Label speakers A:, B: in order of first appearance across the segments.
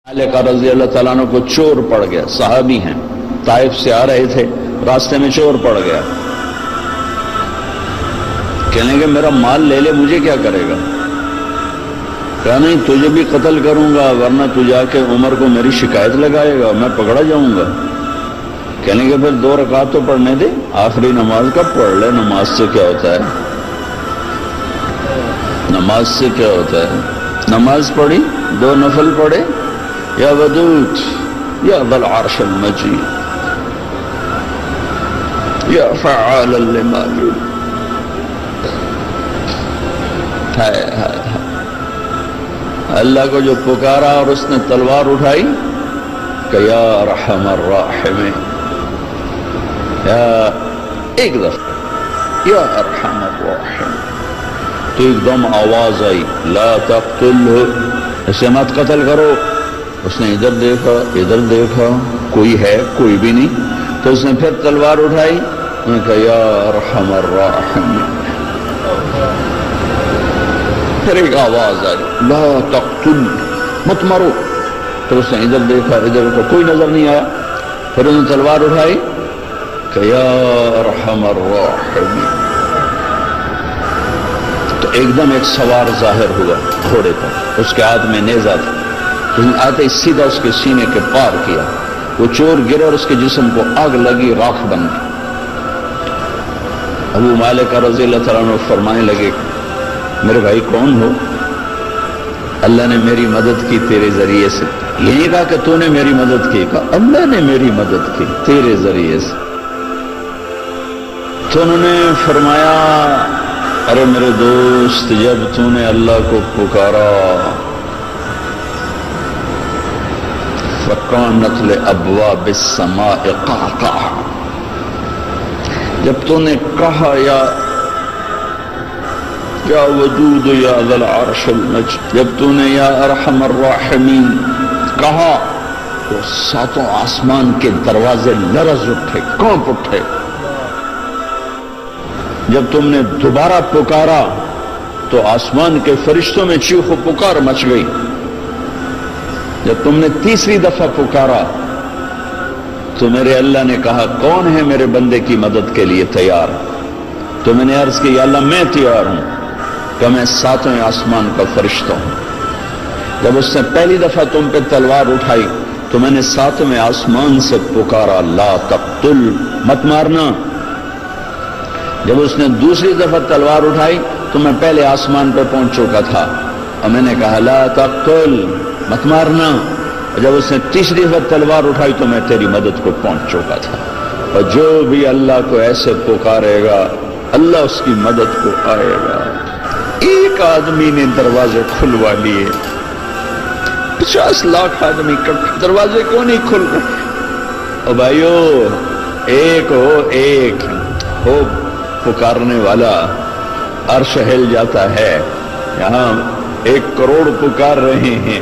A: علی کا رضی اللہ تعالیٰ عنہ کو چور پڑ گیا، صحابی ہیں، طائف سے آ رہے تھے، راستے میں چور پڑ گیا، کہنے کہ میرا مال لے لے، مجھے کیا کرے گا؟ کہا نہیں، تجھے بھی قتل کروں گا، ورنہ تو جا کے عمر کو میری شکایت لگائے گا، میں پکڑا جاؤں گا۔ کہنے کہ پھر 2 رکعت تو پڑھنے دے، آخری نماز کا پڑھ لے، نماز سے کیا ہوتا ہے؟ نماز سے کیا ہوتا ہے؟ نماز پڑھی، 2 نفل پڑھے، یا ودود یا ذا العرش المجید یا فعالا لما یرید۔ اللہ کو جو پکارا اور اس نے تلوار اٹھائی کہ یا ارحم الراحمین، یا ایک دفعہ یا ارحم الراحمین، تو ایک دم آواز آئی لا تقتلہ، اسے مت قتل کرو۔ اس نے ادھر دیکھا ادھر دیکھا، کوئی ہے؟ کوئی بھی نہیں۔ تو اس نے پھر تلوار اٹھائی، انہوں نے کہا یا ارحم الراحمین، پھر ایک آواز آئی لا تقتل، مت مارو۔ پھر اس نے ادھر دیکھا ادھر دیکھا، کوئی نظر نہیں آیا۔ پھر انہوں نے تلوار اٹھائی کہ یا ارحم الراحمین، تو ایک دم ایک سوار ظاہر ہوا گھوڑے پر، اس کے ہاتھ میں نیزہ تھا، اس نے آتے ہی سیدھا اس کے سینے کے پار کیا، وہ چور گرا اور اس کے جسم کو آگ لگی، راکھ بن گئی۔ ابو مالک رضی اللہ تعالیٰ عنہ فرمانے لگے میرے بھائی کون ہو؟ اللہ نے میری مدد کی تیرے ذریعے سے۔ یہ نہیں کہا کہ تو نے میری مدد کی، کہا اللہ نے میری مدد کی تیرے ذریعے سے۔ تو انہوں نے فرمایا ارے میرے دوست، جب تو نے اللہ کو پکارا فَكَانَتْ لِأَبْوَابِ السَّمَاءِ قَعْقَعَ، جب تو نے کہا یا ودود یا ذا العرش المجید، جب تو نے یا ارحم الراحمین کہا تو 7 آسمان کے دروازے لرز اٹھے، کانپ اٹھے۔ جب تم نے دوبارہ پکارا تو آسمان کے فرشتوں میں چیخ و پکار مچ گئی۔ جب تم نے تیسری دفعہ پکارا تو میرے اللہ نے کہا کون ہے میرے بندے کی مدد کے لیے تیار؟ تو میں نے عرض کی یا اللہ میں تیار ہوں، کہ میں 7ویں آسمان کا فرشتہ ہوں۔ جب اس نے پہلی دفعہ تم پہ تلوار اٹھائی تو میں نے 7ویں آسمان سے پکارا لا تقتل، مت مارنا۔ جب اس نے دوسری دفعہ تلوار اٹھائی تو میں پہلے آسمان پہ پہنچ چکا تھا اور میں نے کہا لا تقتل، مت مارنا۔ اور جب اس نے تیسری دفعہ تلوار اٹھائی تو میں تیری مدد کو پہنچ چکا تھا۔ اور جو بھی اللہ کو ایسے پکارے گا اللہ اس کی مدد کو آئے گا۔ ایک آدمی نے دروازے کھلوا لیے، 50 لاکھ آدمی دروازے کیوں نہیں کھل رہے؟ اور بھائیو ایک ہو پکارنے والا، عرش ہل جاتا ہے۔ یہاں 1 کروڑ پکار رہے ہیں،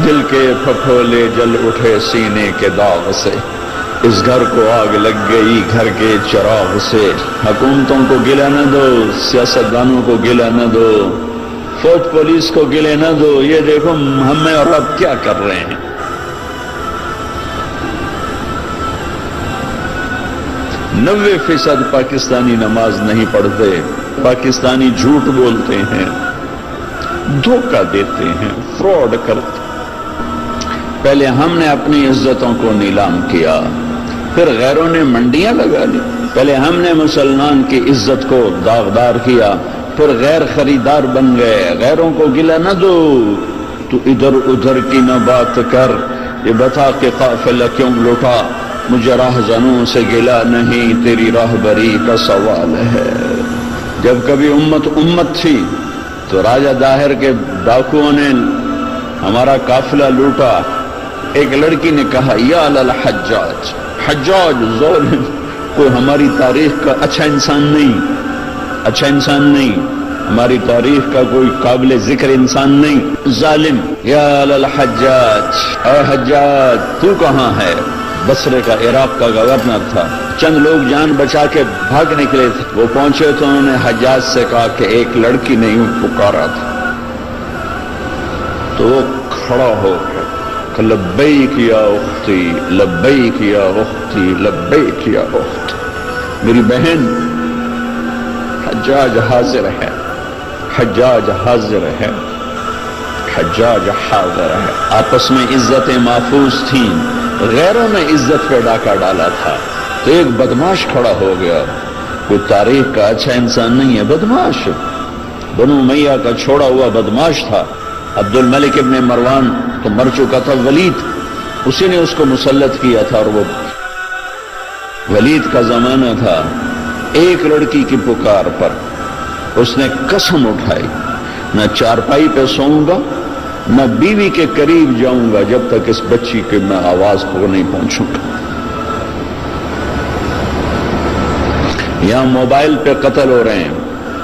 A: دل کے پھپھولے جل اٹھے سینے کے داغ سے، اس گھر کو آگ لگ گئی گھر کے چراغ سے۔ حکومتوں کو گلہ نہ دو، سیاستدانوں کو گلہ نہ دو، فوج پولیس کو گلہ نہ دو، یہ دیکھو ہمیں اور اب کیا کر رہے ہیں۔ 90% پاکستانی نماز نہیں پڑھتے، پاکستانی جھوٹ بولتے ہیں، دھوکہ دیتے ہیں، فراڈ کرتے۔ پہلے ہم نے اپنی عزتوں کو نیلام کیا، پھر غیروں نے منڈیاں لگا لی۔ پہلے ہم نے مسلمان کی عزت کو داغدار کیا، پھر غیر خریدار بن گئے۔ غیروں کو گلہ نہ دو، تو ادھر ادھر کی نہ بات کر، یہ بتا کہ قافلہ کیوں لوٹا، مجھے راہزنوں سے گلہ نہیں، تیری راہبری کا سوال ہے۔ جب کبھی امت تھی تو راجہ داہر کے ڈاکوؤں نے ہمارا قافلہ لوٹا۔ ایک لڑکی نے کہا یا للحجاج، حجاج ظالم، کوئی ہماری تاریخ کا اچھا انسان نہیں، ہماری تاریخ کا کوئی قابل ذکر انسان نہیں، ظالم۔ یا للحجاج، اے حجاج تو کہاں ہے؟ بصرے کا، عراق کا گورنر تھا. چند لوگ جان بچا کے بھاگ نکلے تھے. وہ پہنچے تو انہوں نے حجاج سے کہا کہ ایک لڑکی نے یوں پکارا تھا. تو وہ کھڑا ہو گیا کہ لبیک یا اختی، لبیک یا اختی، لبیک یا اختی. میری بہن، حجاج حاضر ہے، حجاج حاضر ہے، حجاج حاضر ہے. آپس میں عزتیں محفوظ تھیں، غیروں نے عزت پہ ڈاکہ ڈالا تھا. تو ایک بدماش کھڑا ہو گیا، کوئی تاریخ کا اچھا انسان نہیں ہے، بدماش، بنو امیہ کا چھوڑا ہوا بدماش تھا. عبد الملک ابن مروان تو مر چکا تھا، ولید اسی نے اس کو مسلط کیا تھا. اور وہ ولید کا زمانہ تھا. ایک لڑکی کی پکار پر اس نے قسم اٹھائی، نہ چارپائی پہ سوؤں گا، نہ بیوی کے قریب جاؤں گا جب تک اس بچی کے میں آواز کو نہیں پہنچوں گا. یہاں موبائل پہ قتل ہو رہے ہیں،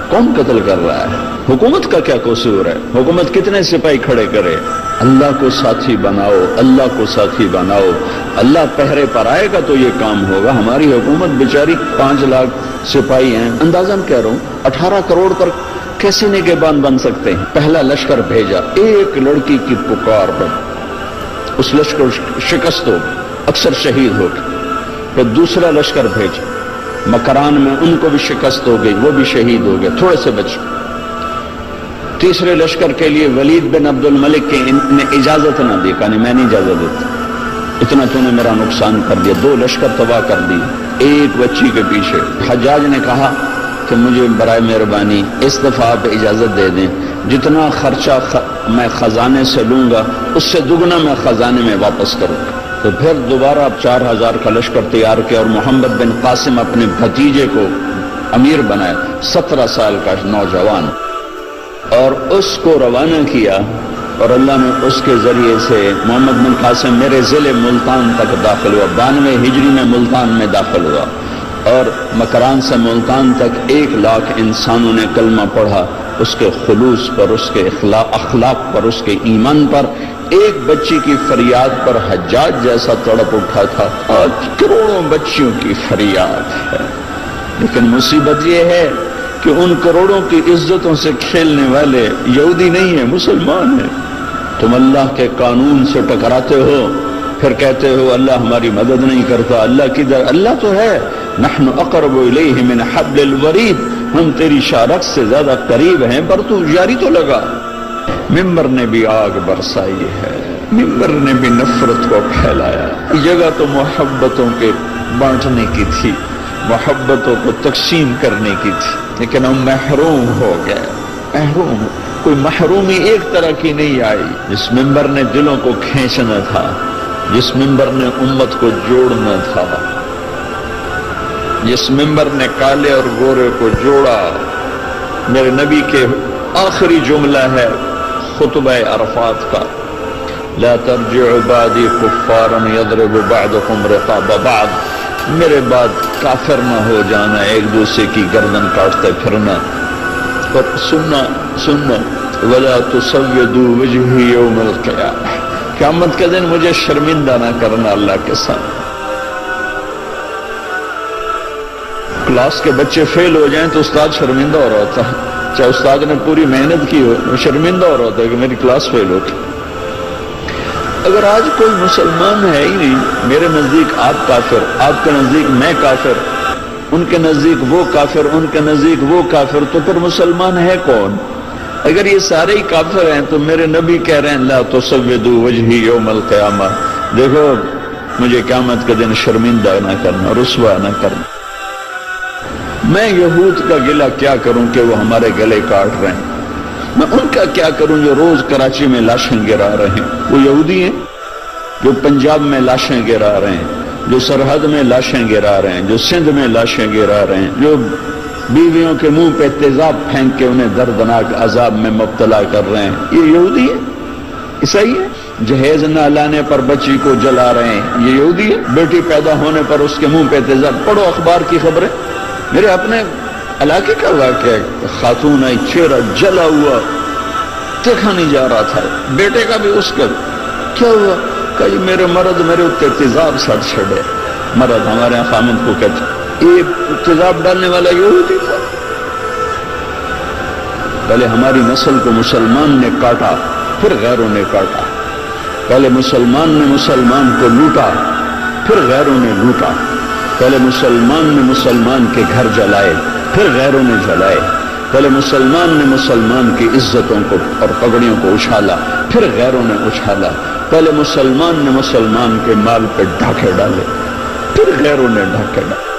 A: کون قتل کر رہا ہے؟ حکومت کا کیا قصور ہے؟ حکومت کتنے سپاہی کھڑے کرے؟ اللہ کو ساتھی بناؤ، اللہ کو ساتھی بناؤ. اللہ پہرے پر آئے گا تو یہ کام ہوگا. ہماری حکومت بیچاری 5 لاکھ سپاہی ہیں، اندازاً کہہ رہا ہوں 18 کروڑ پر کیسے نگہبان بن سکتے ہیں؟ پہلا لشکر بھیجا، ایک لڑکی کی پکار پر اس لشکر شکست ہو گئی، اکثر شہید ہو گئے. پھر دوسرا لشکر بھیجا، مکران میں ان کو بھی شکست ہو گئی، وہ بھی شہید ہو گئے، تھوڑے سے بچ. تیسرے لشکر کے لیے ولید بن عبد الملک کے نے اجازت نہ دی، کہا میں نہیں اجازت دیتا، اتنا تو نے میرا نقصان کر دیا. 2 لشکر تباہ کر دی ایک بچی کے پیچھے. حجاج نے کہا کہ مجھے برائے مہربانی اس دفعہ آپ اجازت دے دیں، جتنا خرچہ میں خزانے سے لوں گا اس سے دگنا میں خزانے میں واپس کروں گا. تو پھر دوبارہ 4000 کا لشکر تیار کیا اور محمد بن قاسم اپنے بھتیجے کو امیر بنایا، 17 سال کا نوجوان، اور اس کو روانہ کیا. اور اللہ نے اس کے ذریعے سے محمد بن قاسم میرے ضلع ملتان تک داخل ہوا. 92 ہجری میں ملتان میں داخل ہوا، اور مکران سے ملتان تک 1 لاکھ انسانوں نے کلمہ پڑھا. اس کے خلوص پر، اس کے اخلاق پر، اس کے ایمان پر. ایک بچی کی فریاد پر حجاج جیسا تڑپ اٹھا تھا. آج کروڑوں بچیوں کی فریاد ہے. لیکن مصیبت یہ ہے کہ ان کروڑوں کی عزتوں سے کھیلنے والے یہودی نہیں ہیں، مسلمان ہیں. تم اللہ کے قانون سے ٹکراتے ہو، پھر کہتے ہو اللہ ہماری مدد نہیں کرتا. اللہ کدھر؟ اللہ تو ہے. نحن اقرب الیہ من حبل الورید، ہم تیری شارک سے زیادہ قریب ہیں، پر تو جاری تو لگا. ممبر نے بھی آگ برسائی ہے، ممبر نے بھی نفرت کو پھیلایا. یہ جگہ تو محبتوں کے بانٹنے کی تھی، محبتوں کو تقسیم کرنے کی تھی، لیکن ہم محروم ہو گئے. محروم، کوئی محرومی ایک طرح کی نہیں آئی. جس ممبر نے دلوں کو کھینچنا تھا، جس ممبر نے امت کو جوڑنا تھا، جس ممبر نے کالے اور گورے کو جوڑا. میرے نبی کے آخری جملہ ہے خطبہ عرفات کا، لا ترجعوا بعدی کفارا یضرب بعضکم رقاب بعض. میرے بعد کافر نہ ہو جانا، ایک دوسرے کی گردن کاٹتے پھرنا. اور سننا ولا تسودوا وجهي يوم القيامة، قیامت کے دن مجھے شرمندہ نہ کرنا اللہ کے ساتھ. کلاس کے بچے فیل ہو جائیں تو استاد شرمندہ ہو رہا ہوتا ہے، چاہے استاد نے پوری محنت کی ہو، وہ شرمندہ ہو رہا ہوتا ہے کہ میری کلاس فیل ہوتی. اگر آج کوئی مسلمان ہے ہی نہیں، میرے نزدیک آپ کافر، آپ کے نزدیک میں کافر، ان کے نزدیک وہ کافر، ان کے نزدیک وہ کافر، تو پھر مسلمان ہے کون؟ اگر یہ سارے ہی کافر ہیں تو میرے نبی کہہ رہے ہیں لا تسودوا وجهي يوم القيامة، دیکھو مجھے قیامت کے دن شرمندہ نہ کرنا، رسوا نہ کرنا. میں یہود کا گلہ کیا کروں کہ وہ ہمارے گلے کاٹ رہے ہیں، میں ان کا کیا کروں جو روز کراچی میں لاشیں گرا رہے ہیں. وہ یہودی ہیں جو پنجاب میں لاشیں گرا رہے ہیں، جو سرحد میں لاشیں گرا رہے ہیں، جو سندھ میں لاشیں گرا رہے ہیں، جو بیویوں کے منہ پہ تیزاب پھینک کے انہیں دردناک عذاب میں مبتلا کر رہے ہیں. یہ یہودی ہے؟ عیسائی ہے؟ جہیز نہ لانے پر بچی کو جلا رہے ہیں، یہ یہودی ہے؟ بیٹی پیدا ہونے پر اس کے منہ پہ تیزاب. پڑھو اخبار کی خبریں. میرے اپنے علاقے کا واقعہ، خاتون آئی، چہرہ جلا ہوا، دیکھا نہیں جا رہا تھا، بیٹے کا بھی اس کا. کیا ہوا؟ کہ میرے مرد میرے اتنے تیزاب سڑ چھڑے. مرد ہمارے یہاں خامد کو کہتے یہ تیزاب ڈالنے والا یہودی تھا. پہلے ہماری نسل کو مسلمان نے کاٹا پھر غیروں نے کاٹا. پہلے مسلمان نے مسلمان کو لوٹا پھر غیروں نے لوٹا. پہلے مسلمان نے مسلمان کے گھر جلائے پھر غیروں نے جلائے. پہلے مسلمان نے مسلمان کی عزتوں کو اور پگڑیوں کو اچھالا پھر غیروں نے اچھالا. پہلے مسلمان نے مسلمان کے مال پہ ڈھاکے ڈالے پھر غیروں نے ڈھاکے ڈالے.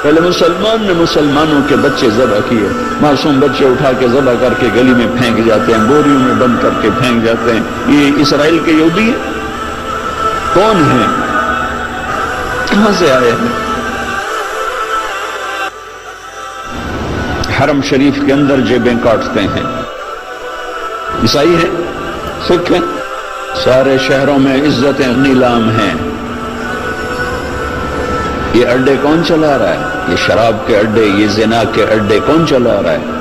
A: پہلے مسلمان نے مسلمانوں کے بچے ذبح کیے. معصوم بچے اٹھا کے ذبح کر کے گلی میں پھینک جاتے ہیں, بوریوں میں بند کر کے پھینک جاتے ہیں. یہ اسرائیل کے یہودی ہیں؟ کون ہیں؟ کہاں سے آئے ہیں؟ حرم شریف کے اندر جیبیں کاٹتے ہیں. عیسائی ہیں؟ سکھ ہیں؟ سارے شہروں میں عزتیں نیلام ہیں. یہ اڈے کون چلا رہا ہے؟ یہ شراب کے اڈے, یہ زنا کے اڈے کون چلا رہا ہے؟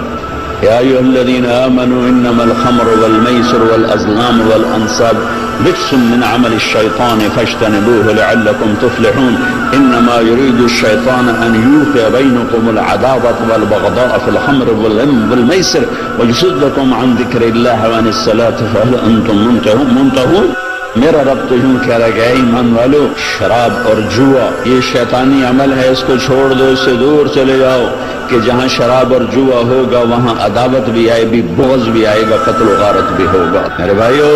A: یا ایھا الذین آمنوا انما الخمر والمیسر والازلام والانصاب رجس من عمل الشیطان فاجتنبوه لعلکم تفلحون. انما يريد الشیطان ان یوقع بینکم العداوة والبغضاء في الخمر والمیسر ویصدکم عن ذکر اللہ وعن الصلاة فهل انتم منتهون. میرا رب تو یوں کہہ رہا ہے کہ اے ایمان والو, شراب اور جوا یہ شیطانی عمل ہے, اس کو چھوڑ دو, اس سے دور چلے جاؤ. کہ جہاں شراب اور جوا ہوگا وہاں عداوت بھی آئے گی, بغض بھی آئے گا, قتل و غارت بھی ہوگا. میرے بھائیو